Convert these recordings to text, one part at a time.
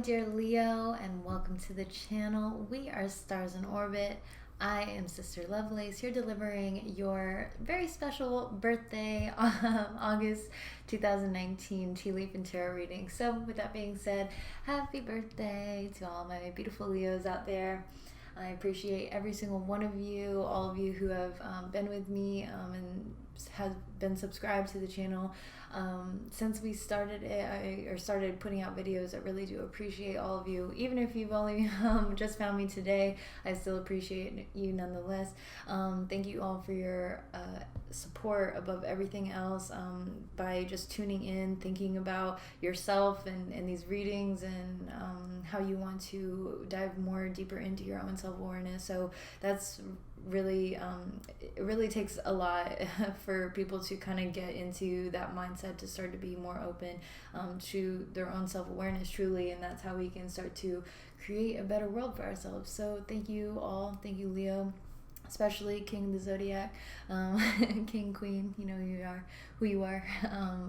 dear Leo, and welcome to the channel. We are Stars in Orbit. I am Sister Lovelace, here delivering your very special birthday, August 2019 Tea Leaf and Tarot reading. So with that being said, happy birthday to all my beautiful Leos out there. I appreciate every single one of you, all of you who have been with me and has been subscribed to the channel since we started it, or started putting out videos. I really do appreciate all of you. Even if you've only just found me today, I still appreciate you nonetheless. Thank you all for your support above everything else, by just tuning in, thinking about yourself and these readings, and how you want to dive more deeper into your own self-awareness. So that's really it really takes a lot for people to kind of get into that mindset, to start to be more open to their own self-awareness truly, and that's how we can start to create a better world for ourselves. So thank you all. Thank you, Leo, especially King of the Zodiac, King, Queen, you know who you are.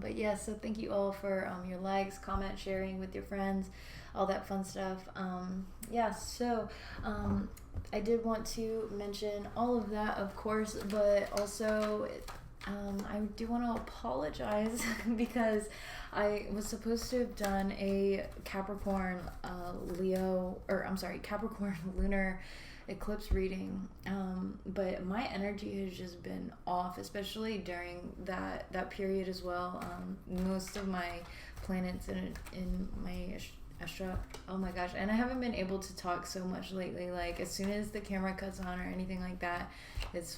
But yeah, so thank you all for your likes, comments, sharing with your friends, all that fun stuff. So I did want to mention all of that, of course, but also I do want to apologize because I was supposed to have done a Capricorn Capricorn lunar eclipse reading, but my energy has just been off, especially during that period as well. Most of my planets in my oh my gosh, and I haven't been able to talk so much lately. Like, as soon as the camera cuts on or anything like that,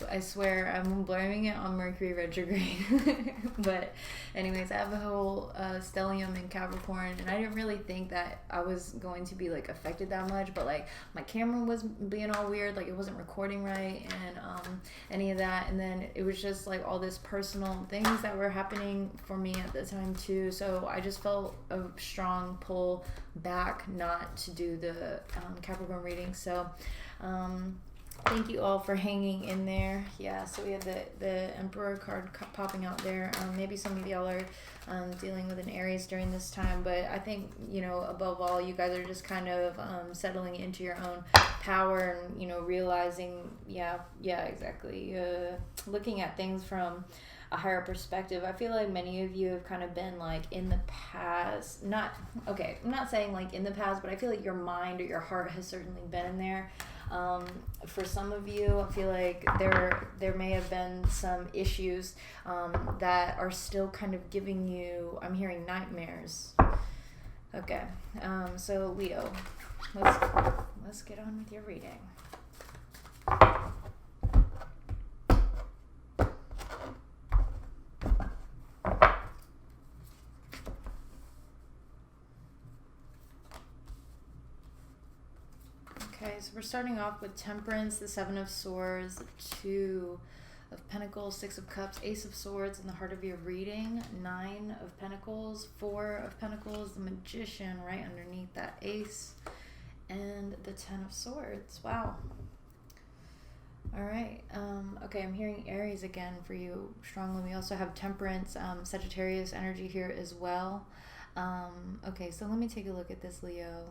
I swear I'm blaming it on Mercury retrograde. But anyways, I have a whole stellium in Capricorn, and I didn't really think that I was going to be like affected that much, but like my camera was being all weird, like it wasn't recording right, and any of that. And then it was just like all this personal things that were happening for me at the time too. So I just felt a strong pull back not to do the Capricorn reading. So thank you all for hanging in there. Yeah, so we have the Emperor card popping out there. Maybe some of y'all are dealing with an Aries during this time, but I think, above all, you guys are just kind of settling into your own power, and realizing, exactly, looking at things from a higher perspective. I feel like many of you have kind of been like in the past, I'm not saying like in the past, but I feel like your mind or your heart has certainly been in there. For some of you, I feel like there may have been some issues that are still kind of giving you, I'm hearing, nightmares. Okay, so Leo, let's get on with your reading. Okay, so we're starting off with Temperance, the Seven of Swords, the Two of Pentacles, Six of Cups, Ace of Swords in the heart of your reading, Nine of Pentacles, Four of Pentacles, the Magician right underneath that Ace, and the Ten of Swords. Wow. All right. Okay, I'm hearing Aries again for you strongly. We also have Temperance, Sagittarius energy here as well. Okay, so let me take a look at this, Leo.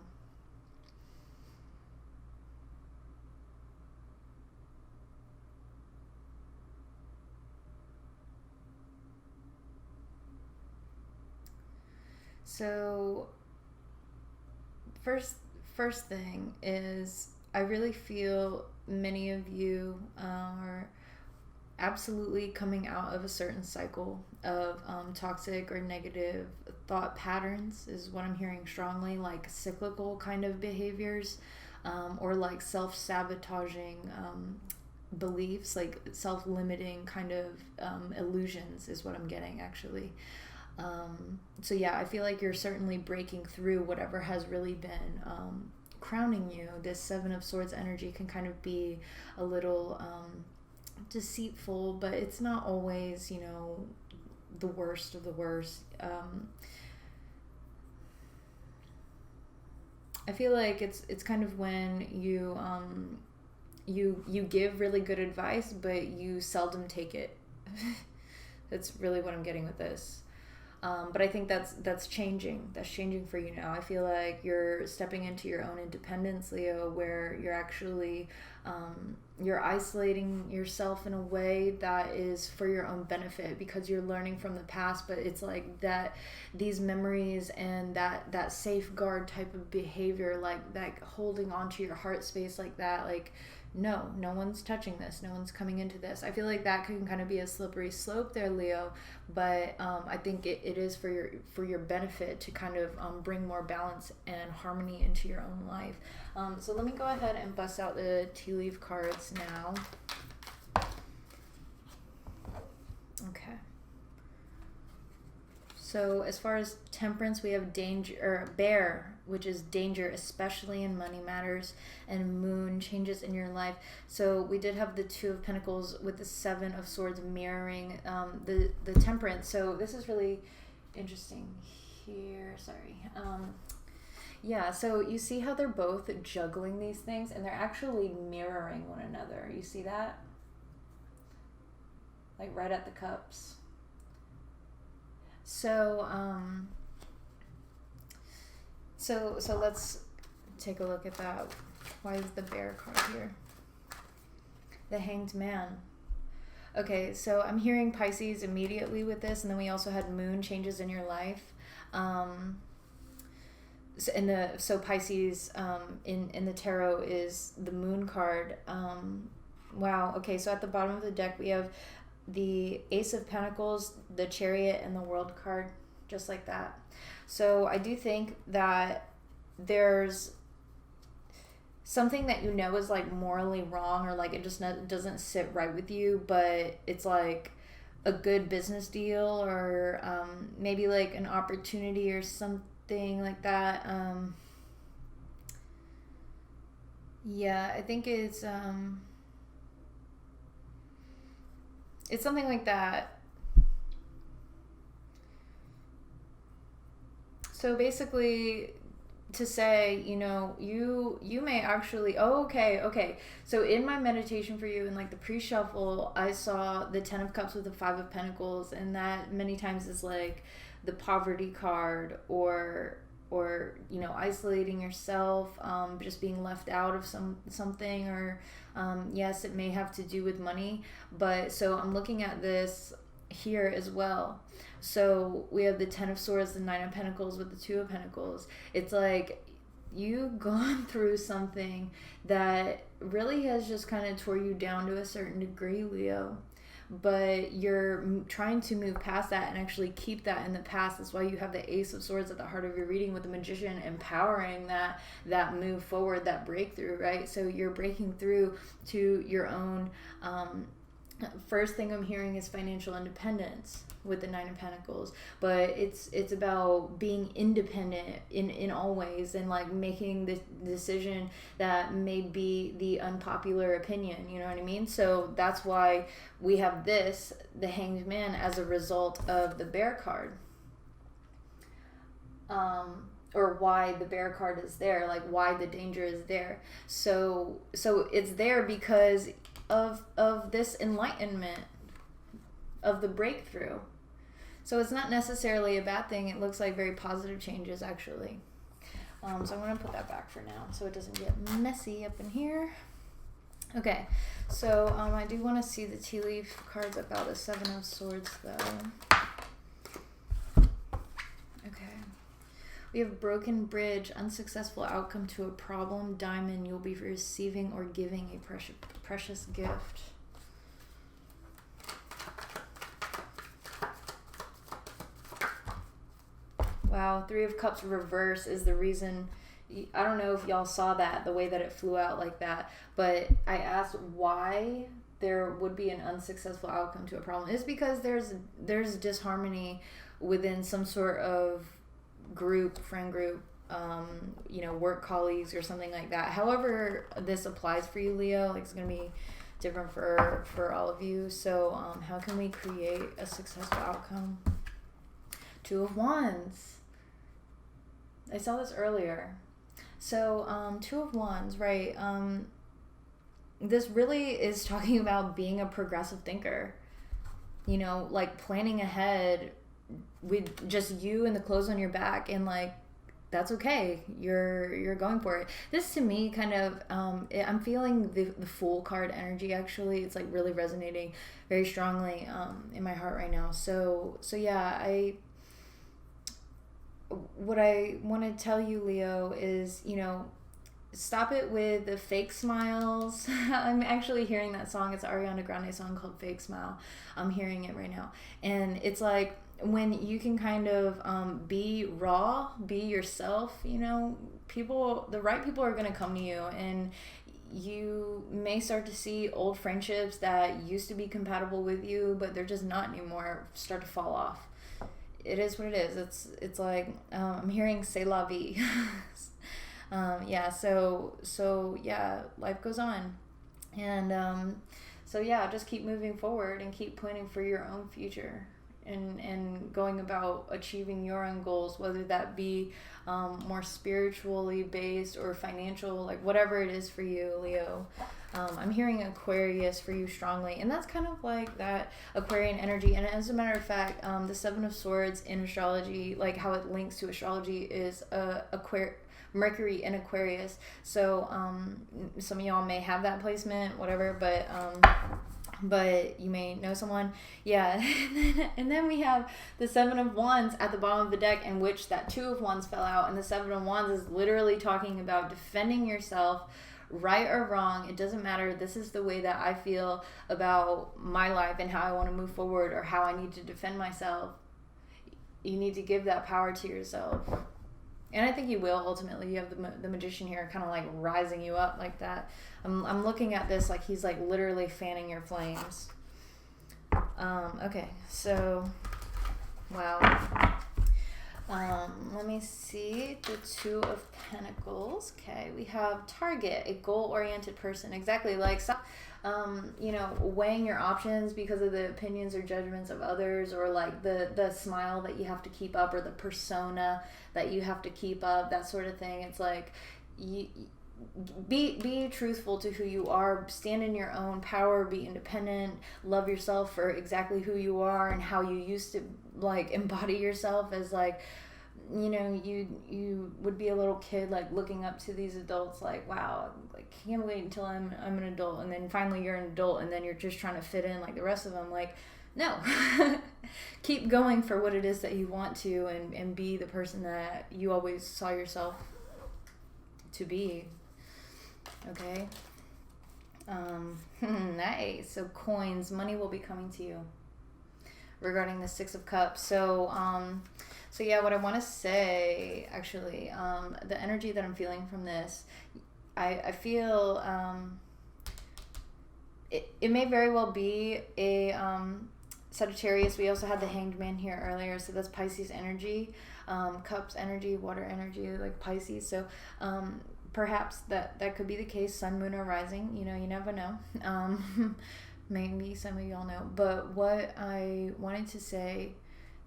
So first thing is, I really feel many of you are absolutely coming out of a certain cycle of toxic or negative thought patterns, is what I'm hearing strongly, like cyclical kind of behaviors, or like self-sabotaging beliefs, like self-limiting kind of illusions is what I'm getting, actually. So yeah, I feel like you're certainly breaking through whatever has really been crowning you. This Seven of Swords energy can kind of be a little deceitful, but it's not always, the worst of the worst. I feel like it's kind of when you give really good advice, but you seldom take it. That's really what I'm getting with this. But I think that's changing. That's changing for you now. I feel like you're stepping into your own independence, Leo, where you're actually you're isolating yourself in a way that is for your own benefit, because you're learning from the past. But it's like that these memories and that safeguard type of behavior, like holding on to your heart space like that, like no one's touching this, no one's coming into this. I feel like that can kind of be a slippery slope there, Leo, but I think it is for your benefit to kind of bring more balance and harmony into your own life. So let me go ahead and bust out the tea leaf cards now. Okay. So as far as temperance, we have danger, or bear, which is danger, especially in money matters, and moon, changes in your life. So we did have the Two of Pentacles with the Seven of Swords mirroring the temperance. So this is really interesting here. Sorry. Yeah, so you see how they're both juggling these things, and they're actually mirroring one another. You see that? Like right at the cups. So, so let's take a look at that. Why is the bear card here? The Hanged Man. Okay, so I'm hearing Pisces immediately with this, and then we also had moon, changes in your life. So Pisces in the tarot is the moon card. Wow. Okay, so at the bottom of the deck we have the Ace of Pentacles, the Chariot, and the World card, just like that. So I do think that there's something that you know is like morally wrong, or like it just doesn't sit right with you, but it's like a good business deal, or maybe like an opportunity or something like that. Yeah, I think it's something like that. So basically, to say, you know, you may actually, okay. So in my meditation for you, in like the pre-shuffle, I saw the Ten of Cups with the Five of Pentacles, and that many times is like the poverty card, or you know, isolating yourself, just being left out of something, or yes, it may have to do with money. But so I'm looking at this here as well. So we have the Ten of Swords, the Nine of Pentacles with the Two of Pentacles. It's like you've gone through something that really has just kind of tore you down to a certain degree, Leo. But you're trying to move past that and actually keep that in the past. That's why you have the Ace of Swords at the heart of your reading, with the Magician empowering that move forward, that breakthrough, right? So you're breaking through to your own. First thing I'm hearing is financial independence with the Nine of Pentacles, but it's about being independent in all ways, and like making the decision that may be the unpopular opinion, you know what I mean? So that's why we have this, the Hanged Man, as a result of the Bear card, or why the Bear card is there, like why the danger is there. So it's there because of this enlightenment, of the breakthrough. So it's not necessarily a bad thing. It looks like very positive changes, actually. So I'm going to put that back for now so it doesn't get messy up in here. Okay, so I do want to see the tea leaf cards about the Seven of Swords, though. Okay. We have broken bridge, unsuccessful outcome to a problem, diamond, you'll be receiving or giving a precious gift. Wow, Three of Cups reverse is the reason. I don't know if y'all saw that, the way that it flew out like that, but I asked why there would be an unsuccessful outcome to a problem. It's because there's disharmony within some sort of group, friend group, you know, work colleagues or something like that. However this applies for you, Leo, like it's going to be different for all of you. So how can we create a successful outcome? Two of Wands. I saw this earlier. So Two of Wands, right? This really is talking about being a progressive thinker, you know, like planning ahead with just you and the clothes on your back, and like that's okay. You're going for it. This to me kind of I'm feeling the Fool card energy. Actually, it's like really resonating very strongly in my heart right now. So yeah, what I want to tell you, Leo, is, stop it with the fake smiles. I'm actually hearing that song. It's an Ariana Grande song called Fake Smile. I'm hearing it right now. And it's like when you can kind of be raw, be yourself, the right people are going to come to you, and you may start to see old friendships that used to be compatible with you, but they're just not anymore, start to fall off. It is what it is. It's like I'm hearing c'est la vie. Yeah, so yeah, life goes on, and so yeah, just keep moving forward and keep planning for your own future, and going about achieving your own goals, whether that be more spiritually based or financial, like whatever it is for you, Leo. I'm hearing Aquarius for you strongly, and that's kind of like that Aquarian energy. And as a matter of fact, the Seven of Swords in astrology, like how it links to astrology, is Mercury in Aquarius. So some of y'all may have that placement, whatever, but you may know someone. Yeah. And then we have the Seven of Wands at the bottom of the deck, in which that Two of Wands fell out, and the Seven of Wands is literally talking about defending yourself, right or wrong. It doesn't matter. This is the way that I feel about my life and how I want to move forward, or how I need to defend myself. You need to give that power to yourself. And I think you will ultimately. You have the Magician here kind of like rising you up like that. I'm looking at this like he's like literally fanning your flames. Okay, so, wow. Let me see. The Two of Pentacles. Okay, we have Target, a goal-oriented person. Exactly, like stop, weighing your options because of the opinions or judgments of others, or like the smile that you have to keep up, or the persona that you have to keep up, that sort of thing. It's like you be truthful to who you are, stand in your own power, be independent, love yourself for exactly who you are and how you used to like embody yourself as like, you would be a little kid like looking up to these adults like, wow, like can't wait until I'm an adult, and then finally you're an adult, and then you're just trying to fit in like the rest of them. Like, no. Keep going for what it is that you want to, and be the person that you always saw yourself to be. Okay. Nice. So coins, money will be coming to you regarding the Six of Cups. So yeah, what I want to say, actually, the energy that I'm feeling from this, I feel it may very well be a Sagittarius. We also had the Hanged Man here earlier, so that's Pisces energy, Cups energy, water energy, like Pisces. So perhaps that could be the case. Sun, moon, or rising. You never know. Maybe some of y'all know. But what I wanted to say,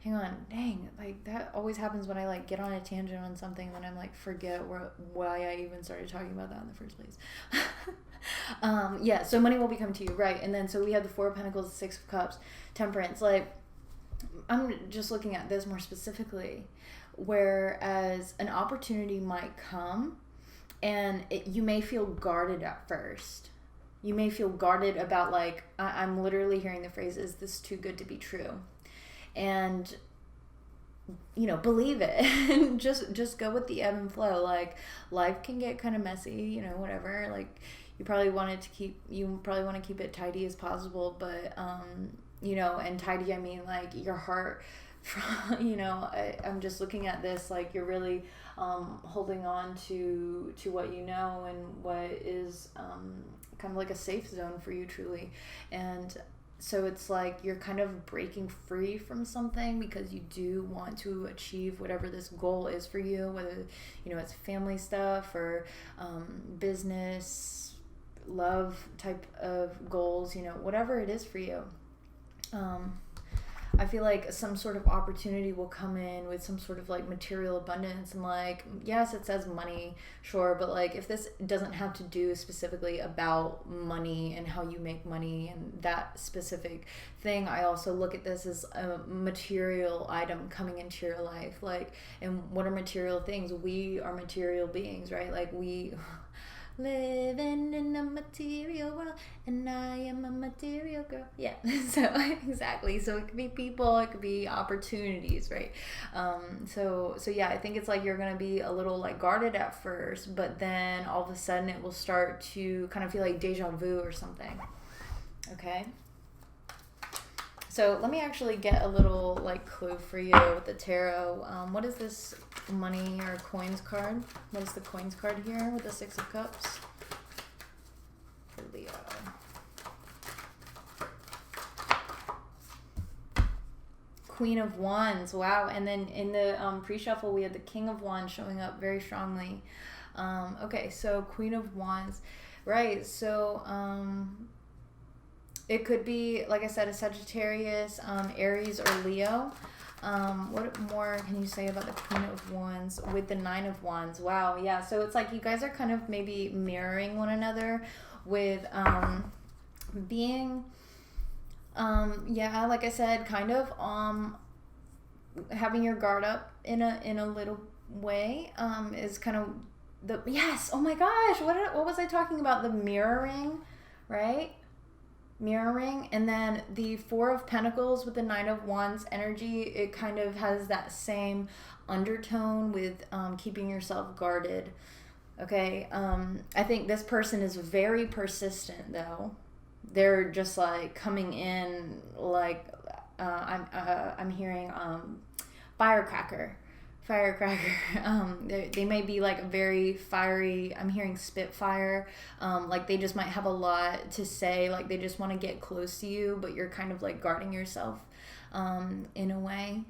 hang on, dang, like that always happens when I like get on a tangent on something, then I'm like forget why I even started talking about that in the first place. Yeah, so money will be coming to you, right? And then so we have the Four of Pentacles, the Six of Cups, Temperance. Like, I'm just looking at this more specifically, whereas an opportunity might come, and you may feel guarded at first. You may feel guarded about like, I'm literally hearing the phrase, is this too good to be true? And believe it, and just go with the ebb and flow. Like, life can get kind of messy, whatever. Like, you probably want to keep it tidy as possible, but and tidy, I mean like your heart. I'm just looking at this like you're really holding on to what you know, and what is kind of like a safe zone for you, truly. And so it's like you're kind of breaking free from something because you do want to achieve whatever this goal is for you, whether it's family stuff or business, love type of goals, whatever it is for you. I feel like some sort of opportunity will come in with some sort of like material abundance, and like, yes, it says money, sure, but like if this doesn't have to do specifically about money and how you make money and that specific thing, I also look at this as a material item coming into your life. Like, and what are material things? We are material beings, right? Like, we living in a material world, and I am a material girl. Yeah, so exactly. So it could be people, it could be opportunities, right? So yeah, I think it's like you're gonna be a little like guarded at first, but then all of a sudden it will start to kind of feel like deja vu or something. Okay. So let me actually get a little like clue for you with the tarot. What is this money or coins card? What is the coins card here with the Six of Cups? For Leo. Queen of Wands. Wow. And then in the pre-shuffle, we had the King of Wands showing up very strongly. Okay, so Queen of Wands. Right, so it could be, like I said, a Sagittarius, Aries, or Leo. What more can you say about the Queen of Wands with the Nine of Wands? Wow, yeah. So it's like you guys are kind of maybe mirroring one another with being, yeah, like I said, kind of having your guard up in a little way is kind of the, yes, oh my gosh, what was I talking about? The mirroring, right? Mirroring. And then the Four of Pentacles with the Nine of Wands energy, it kind of has that same undertone with keeping yourself guarded. Okay, I think this person is very persistent though. They're just like coming in like I'm hearing firecracker. They may be like very fiery. I'm hearing spitfire. Like they just might have a lot to say. Like they just want to get close to you, but you're kind of like guarding yourself in a way.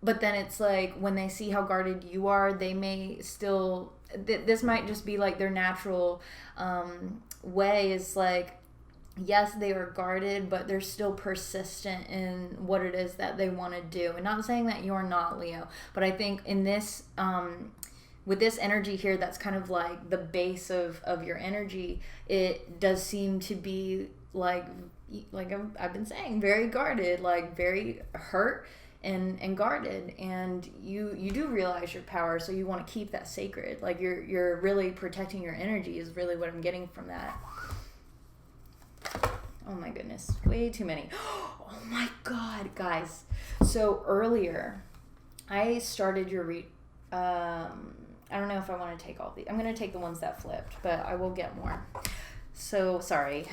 But then it's like when they see how guarded you are, they may still, this might just be like their natural way is like, yes, they are guarded, but they're still persistent in what it is that they want to do. And not saying that you're not, Leo, but I think in this, with this energy here, that's kind of like the base of your energy. It does seem to be like I've been saying, very guarded, like very hurt and guarded. And you do realize your power, so you want to keep that sacred. Like you're really protecting your energy is really what I'm getting from that. Oh my goodness, way too many. Oh my God, guys. So earlier, I started your I don't know if I want to take all these. I'm going to take the ones that flipped, but I will get more. So sorry.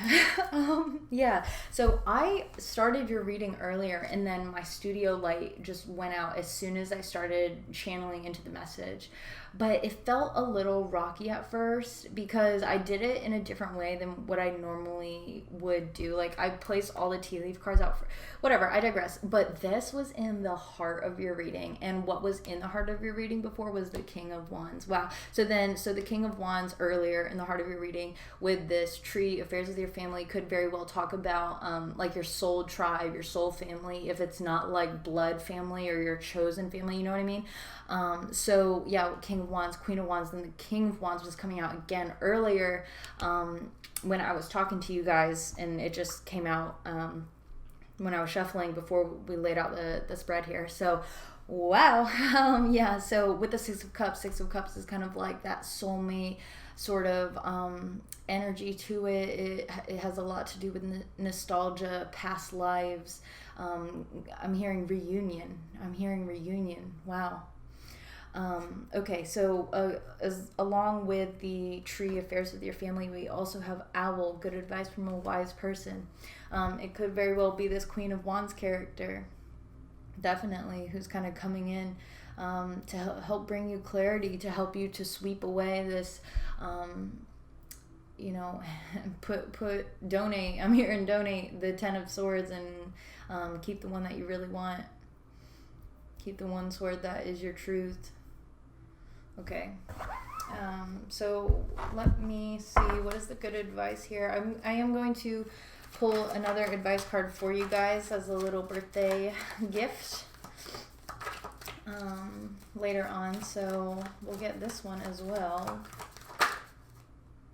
Yeah, so I started your reading earlier, and then my studio light just went out as soon as I started channeling into the message. But it felt a little rocky at first because I did it in a different way than what I normally would do. Like I placed all the tea leaf cards out for whatever, I digress. But this was in the heart of your reading, and what was in the heart of your reading before was the King of Wands. Wow. So the King of Wands earlier in the heart of your reading with this tree, affairs with your family, could very well talk about like your soul tribe, your soul family, if it's not like blood family or your chosen family, you know what I mean? So yeah, King of Wands, Queen of Wands, then the King of Wands was coming out again earlier when I was talking to you guys, and it just came out when I was shuffling before we laid out the spread here. So wow. Yeah, so with the Six of Cups is kind of like that soulmate sort of energy to it. It has a lot to do with nostalgia, past lives. I'm hearing reunion. Wow. Okay, so along with the tree, affairs with your family, we also have owl, good advice from a wise person. It could very well be this Queen of Wands character, definitely, who's kind of coming in to help bring you clarity, to help you to sweep away this, donate. I'm hearing donate the Ten of Swords and keep the one that you really want. Keep the one sword that is your truth. Okay. So let me see, what is the good advice here? I am going to pull another advice card for you guys as a little birthday gift later on. So we'll get this one as well.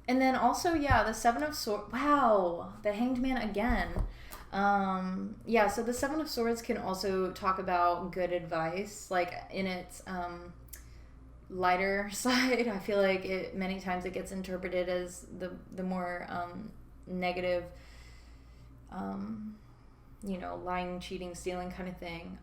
And then also, yeah, the Seven of Swords. Wow, the Hanged Man again. Yeah, so the Seven of Swords can also talk about good advice, like in its lighter side. I feel like many times it gets interpreted as the more negative, lying, cheating, stealing kind of thing.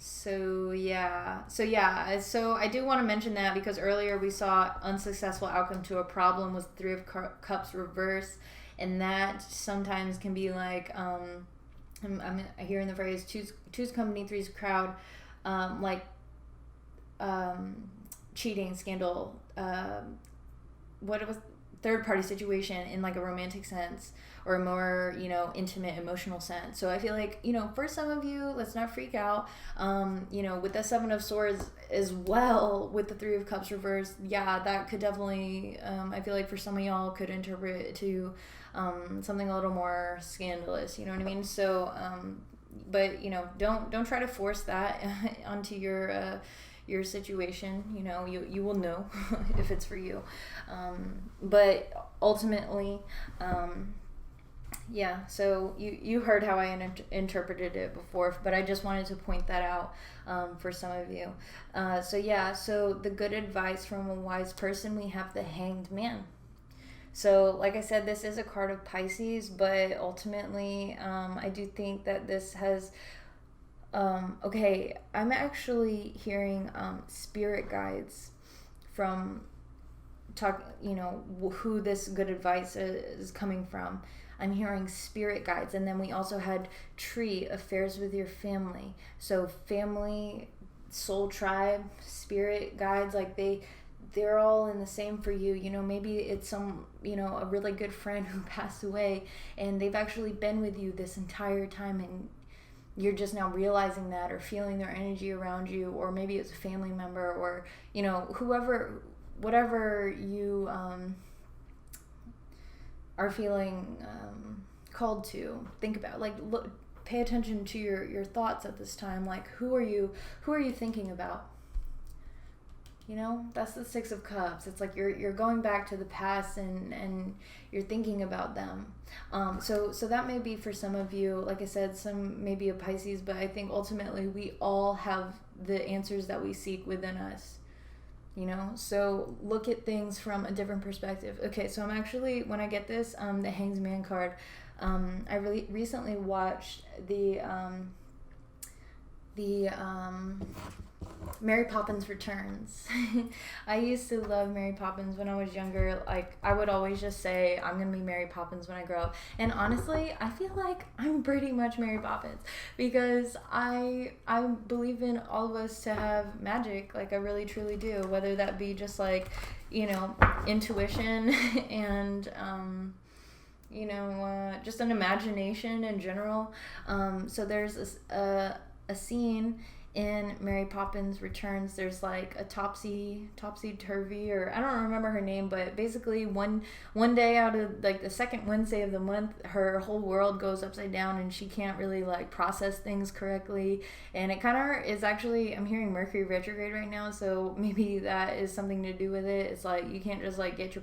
So I do want to mention that because earlier we saw unsuccessful outcome to a problem was Three of Cups reverse, and that sometimes can be like I'm hearing the phrase two's company, three's crowd, cheating, scandal, what it was, third party situation in like a romantic sense or a more intimate emotional sense. So I feel like for some of you, let's not freak out. With the Seven of Swords as well, with the Three of Cups reversed, yeah, that could definitely I feel like for some of y'all could interpret it to something a little more scandalous, you know what I mean? So but don't try to force that onto your situation. You will know if it's for you, but ultimately so you heard how I interpreted it before, but I just wanted to point that out for some of you. So the good advice from a wise person, we have the Hanged Man. So like I said, this is a card of Pisces, but ultimately I do think that this has I'm actually hearing spirit guides from who this good advice is coming from. I'm hearing spirit guides, and then we also had tree, affairs with your family. So family, soul tribe, spirit guides, like they're all in the same for you. Maybe it's some, a really good friend who passed away and they've actually been with you this entire time, and you're just now realizing that or feeling their energy around you, or maybe it's a family member or, whatever you are feeling called to. Think about, look, pay attention to your thoughts at this time. Like, who are you thinking about? That's the Six of Cups. It's like you're going back to the past and you're thinking about them. So that may be for some of you, like I said, some maybe a Pisces, but I think ultimately we all have the answers that we seek within us. So look at things from a different perspective. Okay, so I'm actually, when I get this, the Hanged Man card, I really recently watched the Mary Poppins Returns. I used to love Mary Poppins when I was younger. Like, I would always just say, I'm gonna be Mary Poppins when I grow up. And honestly, I feel like I'm pretty much Mary Poppins because I believe in all of us to have magic. Like, I really truly do. Whether that be just like, intuition and just an imagination in general. So there's a scene in Mary Poppins Returns. There's like a topsy-turvy, or I don't remember her name, but basically one day out of like the second Wednesday of the month, her whole world goes upside down and she can't really like process things correctly. And it kind of is actually, I'm hearing Mercury retrograde right now, so maybe that is something to do with it. It's like you can't just like get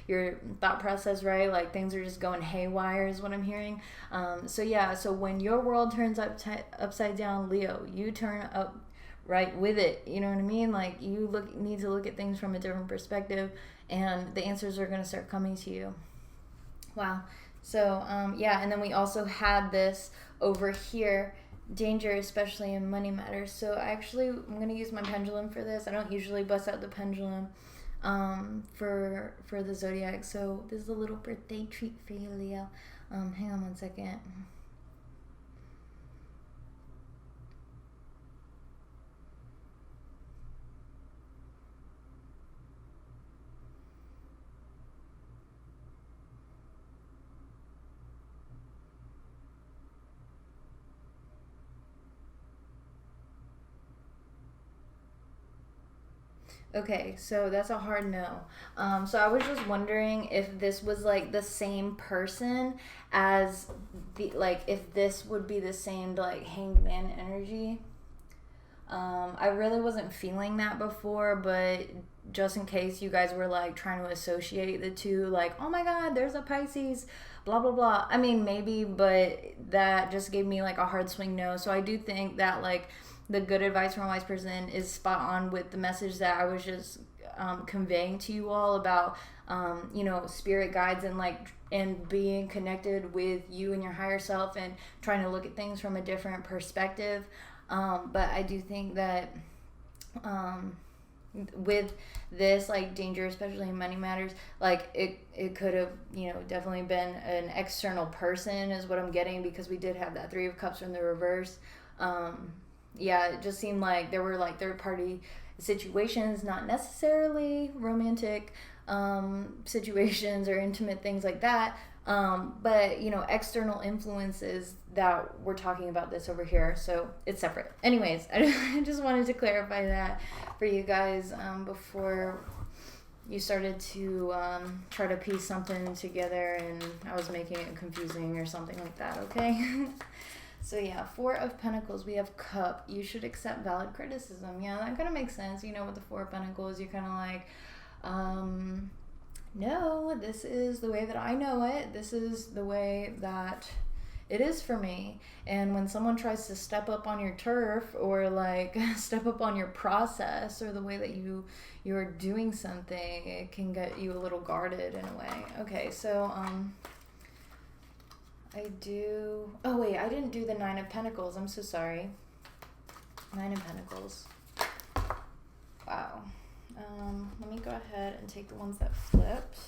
your thought process right. Like, things are just going haywire is what I'm hearing. So when your world turns upside down, Leo, you turn up right with it. You know what I mean? Like, you need to look at things from a different perspective, and the answers are going to start coming to you. Wow. So and then we also had this over here, danger, especially in money matters. So I'm going to use my pendulum for this. I don't usually bust out the pendulum for the zodiac, so this is a little birthday treat for you, Leo. Hang on one second. Okay, so that's a hard no. So I was just wondering if this was like the same person as the, like, if this would be the same like hanged man energy. I really wasn't feeling that before, but just in case you guys were like trying to associate the two, like, oh my God, there's a Pisces, blah, blah, blah. I mean, maybe, but that just gave me like a hard swing no. So I do think that like the good advice from a wise person is spot on with the message that I was just conveying to you all about, spirit guides and like, and being connected with you and your higher self and trying to look at things from a different perspective. But I do think that with this like danger, especially in money matters, like it could have, definitely been an external person is what I'm getting, because we did have that Three of Cups in the reverse. It just seemed like there were like third party situations, not necessarily romantic situations or intimate things like that. But external influences that we're talking about this over here, so it's separate. Anyways, I just wanted to clarify that for you guys before you started to try to piece something together and I was making it confusing or something like that, okay? So yeah, Four of Pentacles, we have Cup. You should accept valid criticism. Yeah, that kind of makes sense. With the Four of Pentacles, you're kind of like, no, this is the way that I know it. This is the way that it is for me. And when someone tries to step up on your turf or like step up on your process or the way that you're doing something, it can get you a little guarded in a way. Okay, so I didn't do the Nine of Pentacles. I'm so sorry. Nine of Pentacles. Wow. Let me go ahead and take the ones that flipped.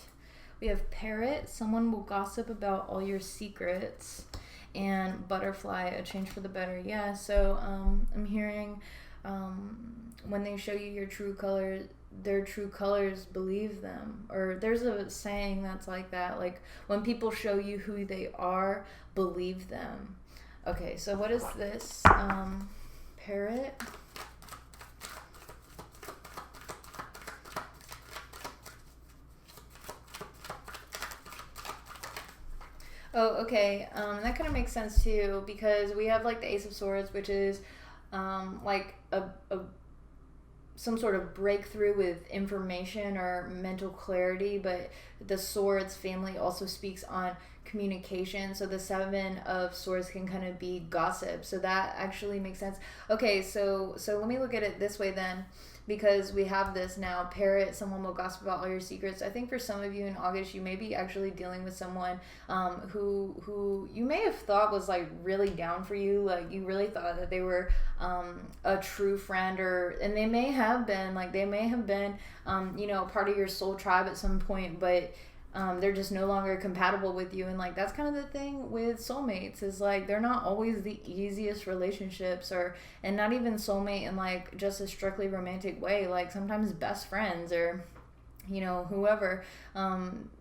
We have Parrot. Someone will gossip about all your secrets. And Butterfly, a change for the better. Yeah, so I'm hearing when they show you your true colors, their true colors, believe them. Or there's a saying that's like that. Like, when people show you who they are, believe them. Okay, so what is this? Parrot. Oh, okay. That kind of makes sense too, because we have like the Ace of Swords, which is like a some sort of breakthrough with information or mental clarity, but the Swords family also speaks on communication. So the Seven of Swords can kind of be gossip. So that actually makes sense. Okay, so let me look at it this way then. Because we have this now, Parrot, someone will gossip about all your secrets. I think for some of you in August, you may be actually dealing with someone who you may have thought was like really down for you. Like you really thought that they were a true friend, and they may have been part of your soul tribe at some point, but they're just no longer compatible with you. And like that's kind of the thing with soulmates, is like they're not always the easiest relationships, and not even soulmate in like just a strictly romantic way. Like sometimes best friends or whoever,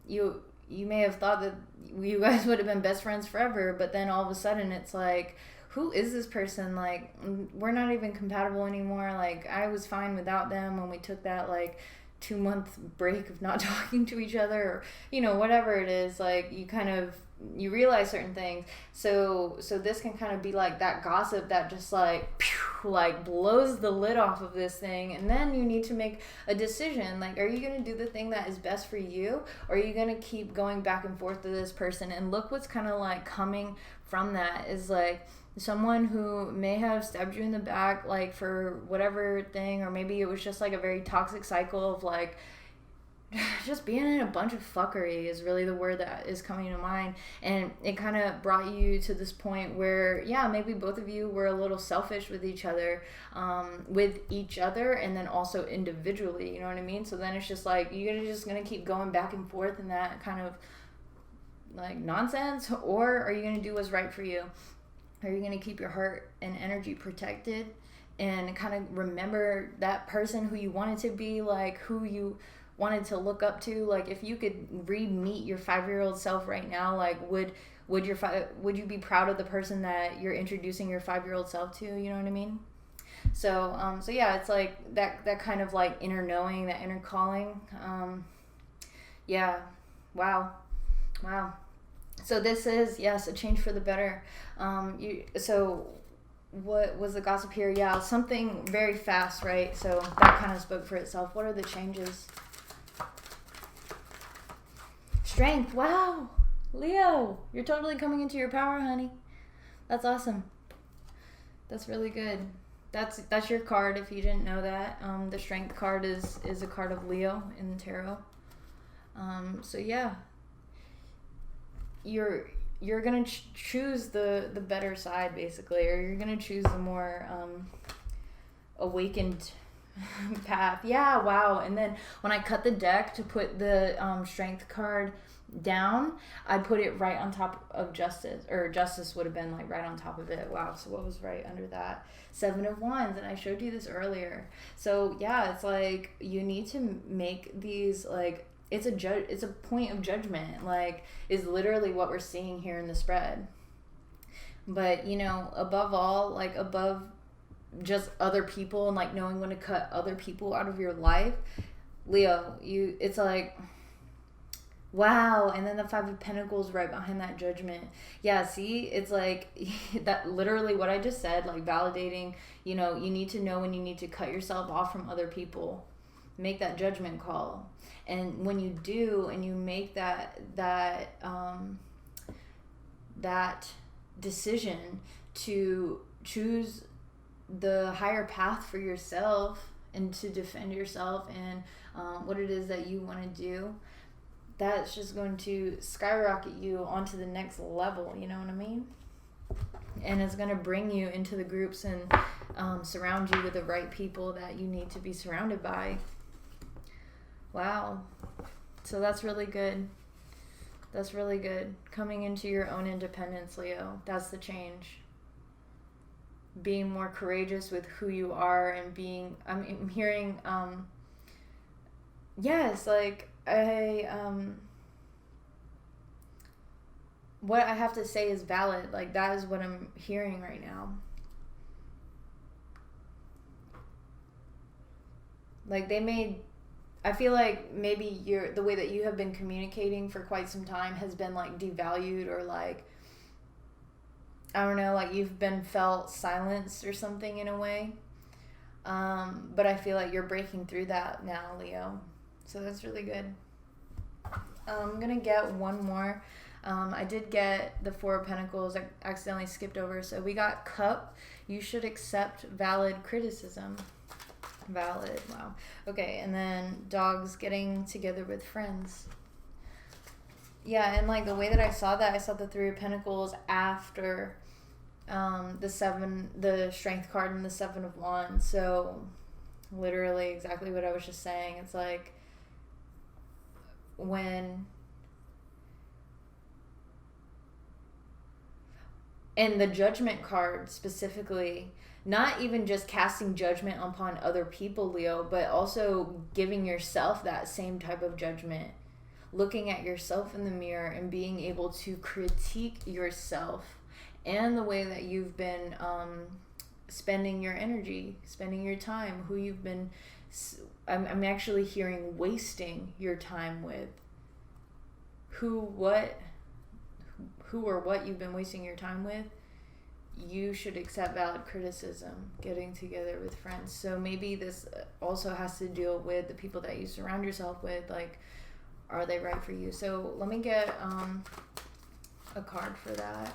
you may have thought that you guys would have been best friends forever, but then all of a sudden it's like, who is this person? Like we're not even compatible anymore. Like I was fine without them when we took that like 2-month break of not talking to each other, or whatever it is. Like you realize certain things. So this can kind of be like that gossip that just like like blows the lid off of this thing, and then you need to make a decision. Like, are you going to do the thing that is best for you, or are you going to keep going back and forth to this person? And look what's kind of like coming from that is like someone who may have stabbed you in the back, like for whatever thing, or maybe it was just like a very toxic cycle of like just being in a bunch of fuckery is really the word that is coming to mind. And it kind of brought you to this point where, yeah, maybe both of you were a little selfish with each other, and then also individually, you know what I mean? So then it's just like, you're just going to keep going back and forth in that kind of like nonsense, or are you going to do what's right for you? Are you going to keep your heart and energy protected and kind of remember that person who you wanted to be, like who you wanted to look up to? Like if you could re-meet your 5-year-old self right now, like would you be proud of the person that you're introducing your 5-year-old self to? You know what I mean? So yeah, it's like that kind of like inner knowing, that inner calling. Yeah. Wow. So this is, yes, a change for the better. So what was the gossip here? Yeah, something very fast, right? So that kind of spoke for itself. What are the changes? Strength. Wow. Leo, you're totally coming into your power, honey. That's awesome. That's really good. That's your card if you didn't know that. The strength card is a card of Leo in the tarot. So yeah, you're gonna choose the better side, basically, or you're gonna choose the more awakened path. Yeah, wow. And then when I cut the deck to put the strength card down, I put it right on top of justice, or justice would have been like right on top of it. Wow. So what was right under that? 7 of Wands, and I showed you this earlier. So yeah, it's like you need to make these, like, it's a point of judgment, like, is literally what we're seeing here in the spread. But above all, like, above just other people and like knowing when to cut other people out of your life, Leo, it's like, wow. And then the 5 of Pentacles right behind that judgment. Yeah, see, it's like that, literally what I just said, like validating, you need to know when you need to cut yourself off from other people. Make that judgment call. And when you do, and you make that decision to choose the higher path for yourself and to defend yourself and what it is that you want to do, that's just going to skyrocket you onto the next level, you know what I mean? And it's going to bring you into the groups and surround you with the right people that you need to be surrounded by. Wow. So that's really good. That's really good. Coming into your own independence, Leo. That's the change. Being more courageous with who you are and being, I'm hearing, yes, like, what I have to say is valid. Like, that is what I'm hearing right now. Like, I feel like maybe the way that you have been communicating for quite some time has been like devalued, or like, I don't know, like you've been felt silenced or something in a way. But I feel like you're breaking through that now, Leo. So that's really good. I'm going to get one more. I did get the 4 of Pentacles. I accidentally skipped over. So we got Cup. You should accept valid criticism. Valid. Wow. Okay. And then dogs getting together with friends. Yeah. And like the way that I saw that, I saw the 3 of Pentacles after the Strength card and the 7 of Wands. So literally exactly what I was just saying. It's like and the Judgment card specifically, not even just casting judgment upon other people, Leo, but also giving yourself that same type of judgment. Looking at yourself in the mirror and being able to critique yourself and the way that you've been spending your energy, spending your time, who you've been, I'm actually hearing wasting your time with. Who or what you've been wasting your time with. You should accept valid criticism, getting together with friends. So maybe this also has to deal with the people that you surround yourself with. Like, are they right for you? So let me get a card for that.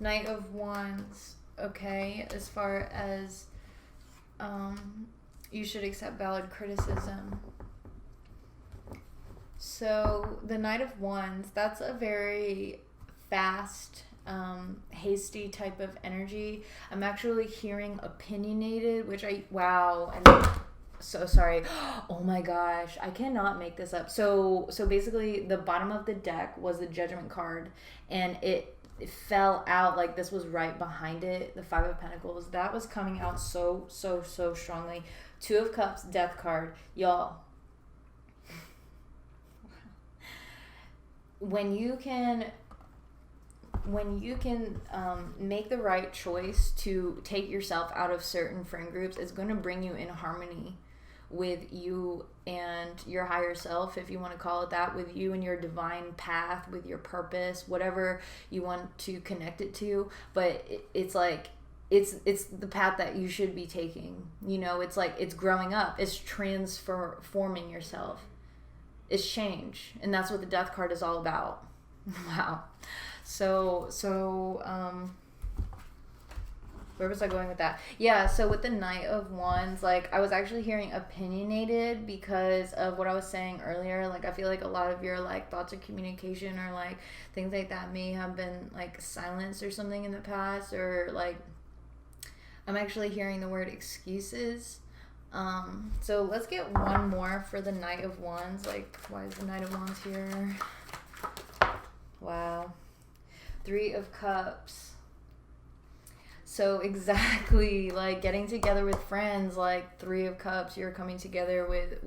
Knight of Wands, okay, as far as you should accept valid criticism. So the Knight of Wands, that's a very fast, hasty type of energy. I'm actually hearing opinionated, which wow, and so sorry. Oh my gosh, I cannot make this up. So basically the bottom of the deck was the Judgment card, and it it fell out, like this was right behind it. The Five of Pentacles, that was coming out so strongly. Two of Cups, Death card, y'all. When you can make the right choice to take yourself out of certain friend groups, it's going to bring you in harmony with you and your higher self, if you want to call it that, with you and your divine path, with your purpose, whatever you want to connect it to. But it's like, it's the path that you should be taking. You know, it's like, it's growing up, it's transforming yourself, it's change, and that's what the Death card is all about. Wow. So where was I going with that? Yeah, so with the Knight of Wands, like, I was actually hearing opinionated because of what I was saying earlier. Like, I feel like a lot of your, like, thoughts of communication or, like, things like that may have been, like, silenced or something in the past, or, like, I'm actually hearing the word excuses. So let's get one more for the Knight of Wands. Like, why is the Knight of Wands here? Wow. Three of Cups. So exactly, like, getting together with friends, like Three of Cups, you're coming together with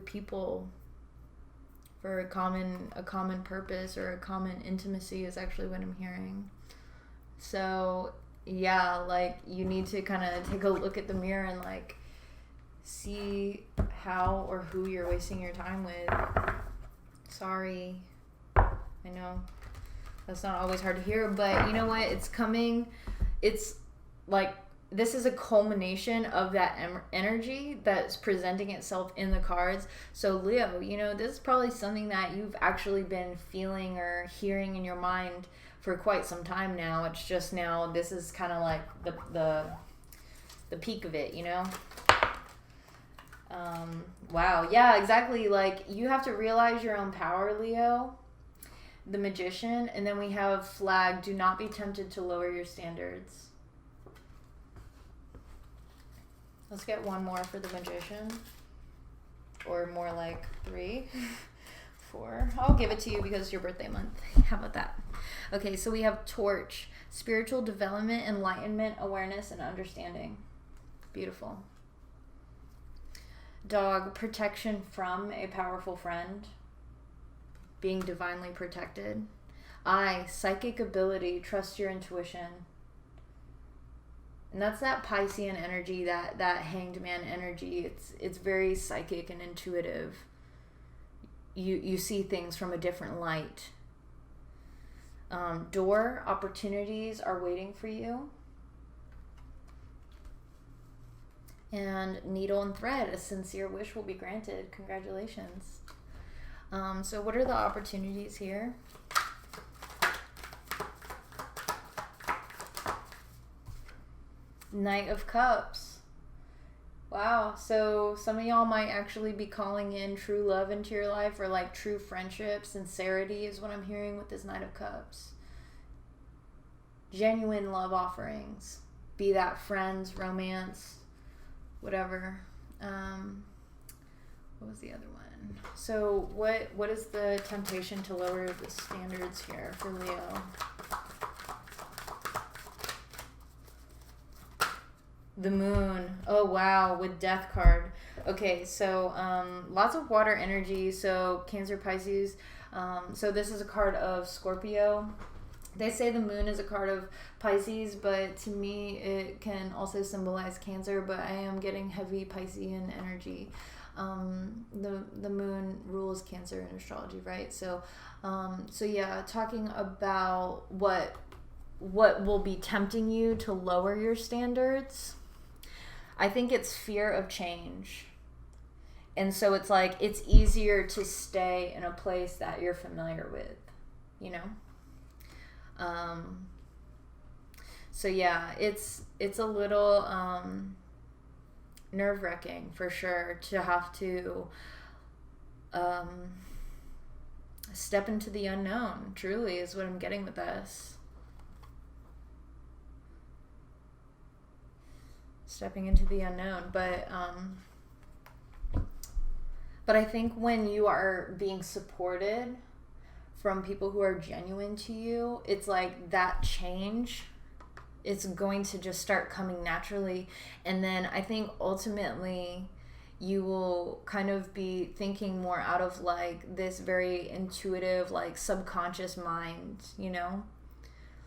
people for a common purpose, or a common intimacy is actually what I'm hearing. So yeah, like, you need to kind of take a look at the mirror and, like, see how or who you're wasting your time with. Sorry, I know that's not always hard to hear, but you know what? It's coming. It's like, this is a culmination of that energy that's presenting itself in the cards. So Leo, you know, this is probably something that you've actually been feeling or hearing in your mind for quite some time now. It's just now, this is kind of like the peak of it, you know? Wow. Yeah, exactly. Like, you have to realize your own power, Leo. The Magician, and then we have Flag. Do not be tempted to lower your standards. Let's get one more for the Magician, or more like 3, 4. I'll give it to you because it's your birthday month. How about that? Okay, so we have Torch. Spiritual development, enlightenment, awareness, and understanding. Beautiful. Dog. Protection from a powerful friend. Being divinely protected. Eye. Psychic ability. Trust your intuition. And that's that Piscean energy, that Hanged Man energy. It's very psychic and intuitive. You see things from a different light. Door. Opportunities are waiting for you. And Needle and Thread. A sincere wish will be granted. Congratulations. So what are the opportunities here? Knight of Cups. Wow. So some of y'all might actually be calling in true love into your life, or like true friendship. Sincerity is what I'm hearing with this Knight of Cups. Genuine love offerings. Be that friends, romance, whatever. What was the other one? So what is the temptation to lower the standards here for Leo? The Moon. Oh wow, with Death card. Okay, so lots of water energy. So Cancer, Pisces. So this is a card of Scorpio. They say the Moon is a card of Pisces, but to me it can also symbolize Cancer, but I am getting heavy Piscean energy. The Moon rules Cancer in astrology, right? So yeah, talking about what will be tempting you to lower your standards. I think it's fear of change. And so it's like, it's easier to stay in a place that you're familiar with, you know? So yeah, it's a little nerve-wracking for sure to have to step into the unknown, truly, is what I'm getting with this. Stepping into the unknown, but I think when you are being supported from people who are genuine to you, it's like that change, it's going to just start coming naturally. And then I think ultimately you will kind of be thinking more out of like this very intuitive, like subconscious mind, you know?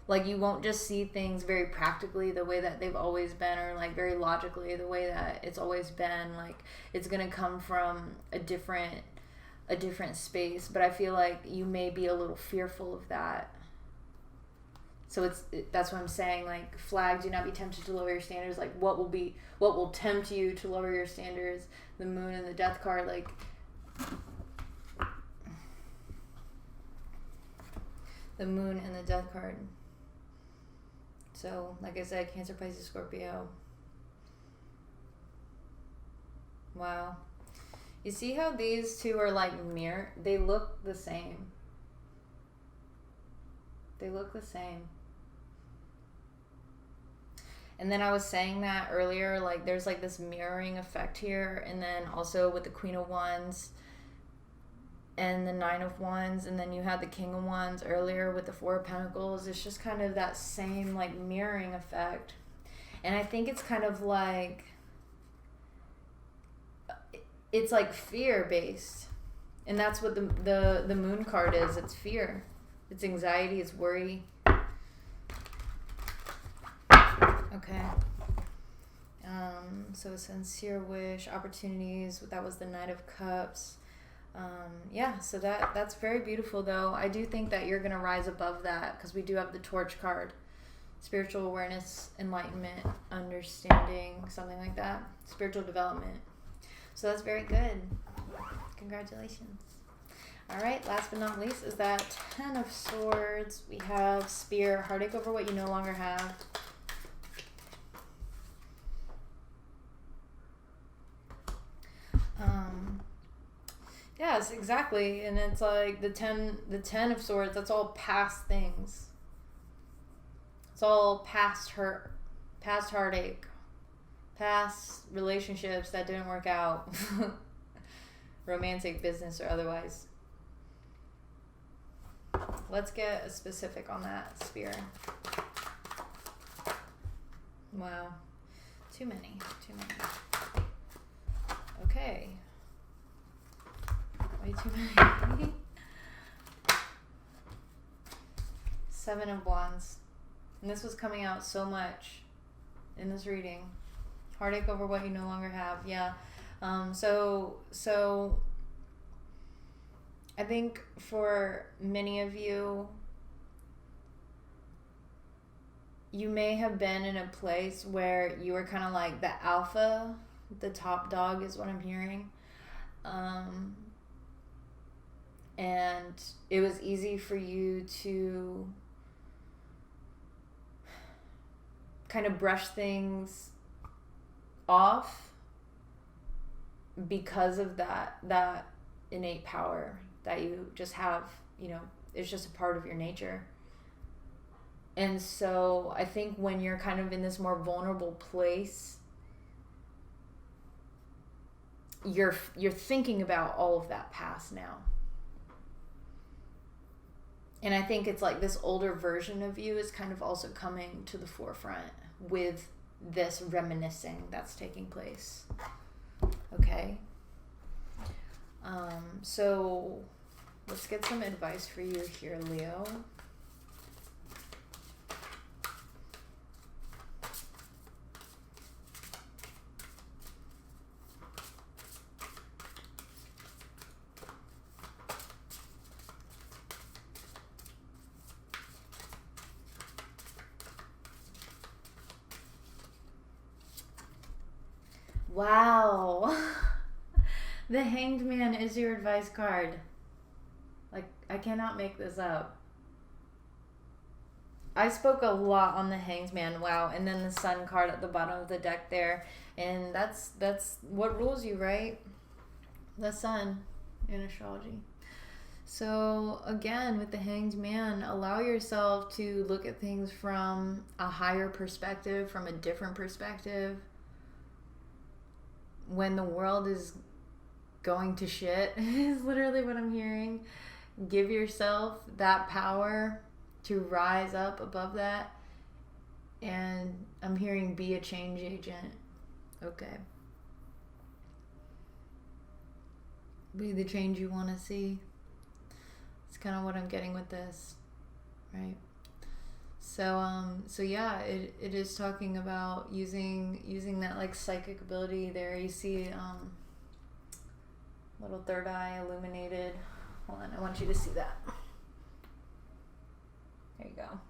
Like you won't just see things very practically the way that they've always been, or like very logically the way that it's always been. Like it's going to come from a different space, but I feel like you may be a little fearful of that. So that's what I'm saying, like, flag, do not be tempted to lower your standards. Like, what will tempt you to lower your standards? The moon and the death card, like, the moon and the death card. So, like I said, Cancer, Pisces, Scorpio. Wow. You see how these two are like mirror? They look the same. They look the same. And then I was saying that earlier, like there's like this mirroring effect here. And then also with the Queen of Wands and the Nine of Wands. And then you had the King of Wands earlier with the Four of Pentacles. It's just kind of that same like mirroring effect. And I think it's kind of like, it's like fear based. And that's what the moon card is. It's fear. It's anxiety. It's worry. Okay. So a sincere wish, opportunities. That was the Knight of Cups. Yeah, so that's very beautiful though. I do think that you're going to rise above that because we do have the Torch card. Spiritual awareness, enlightenment, understanding, something like that. Spiritual development. So that's very good. Congratulations. All right, last but not least is that Ten of Swords. We have Spear, heartache over what you no longer have. Yes, exactly. And it's like the 10 of Swords, that's all past things. It's all past hurt, past heartache, past relationships that didn't work out. Romantic, business, or otherwise. Let's get a specific on that, Spear. Wow. Too many. Okay. Way too many. Seven of Wands. And this was coming out so much in this reading. Heartache over what you no longer have. Yeah. So I think for many of you, you may have been in a place where you were kind of like the alpha, the top dog is what I'm hearing. And it was easy for you to kind of brush things off because of that innate power that you just have, you know, it's just a part of your nature. And so I think when you're kind of in this more vulnerable place, you're thinking about all of that past now. And I think it's like this older version of you is kind of also coming to the forefront with this reminiscing that's taking place. Okay. So let's get some advice for you here, Leo. Wow. The Hanged Man is your advice card. Like, I cannot make this up. I spoke a lot on the Hanged Man. Wow. And then the Sun card at the bottom of the deck there. And that's what rules you, right? The Sun in astrology. So again, with the Hanged Man, allow yourself to look at things from a higher perspective, from a different perspective. When the world is going to shit is literally what I'm hearing. give yourself that power to rise up above that. And I'm hearing be a change agent. Okay. Be the change you want to see. It's kind of what I'm getting with this, right? So yeah, it is talking about using that like psychic ability there. You see little third eye illuminated. Hold on, I want you to see that. There you go.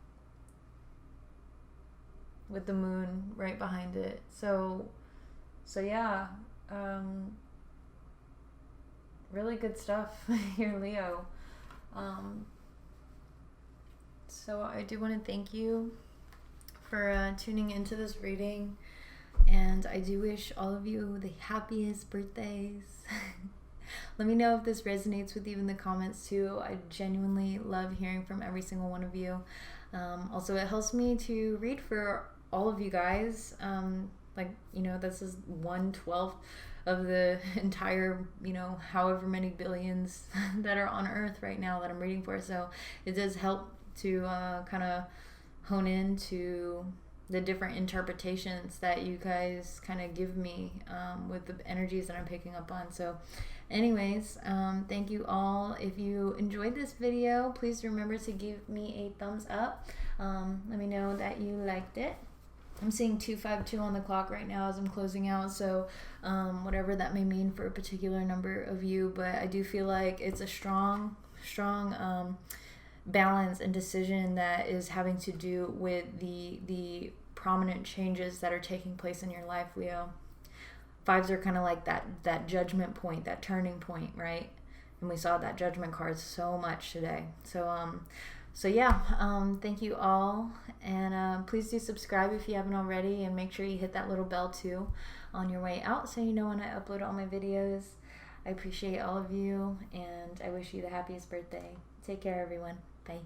With the moon right behind it. So yeah, really good stuff here, Leo. So I do want to thank you for tuning into this reading, and I do wish all of you the happiest birthdays. Let me know if this resonates with you in the comments too. I genuinely love hearing from every single one of you. Also, it helps me to read for all of you guys. This is 1/12 of the entire, however many billions that are on Earth right now that I'm reading for. So it does help to kind of hone into the different interpretations that you guys kind of give me with the energies that I'm picking up on. So anyways, thank you all. If you enjoyed this video, please remember to give me a thumbs up. Let me know that you liked it. I'm seeing 252 on the clock right now as I'm closing out, so whatever that may mean for a particular number of you, but I do feel like it's a strong balance and decision that is having to do with the prominent changes that are taking place in your life, Leo. Fives are kind of like that judgment point, that turning point, right? And we saw that judgment card so much today. So yeah, thank you all, and please do subscribe if you haven't already, and make sure you hit that little bell too on your way out so you know when I upload all my videos. I appreciate all of you, and I wish you the happiest birthday. Take care, everyone. Bye.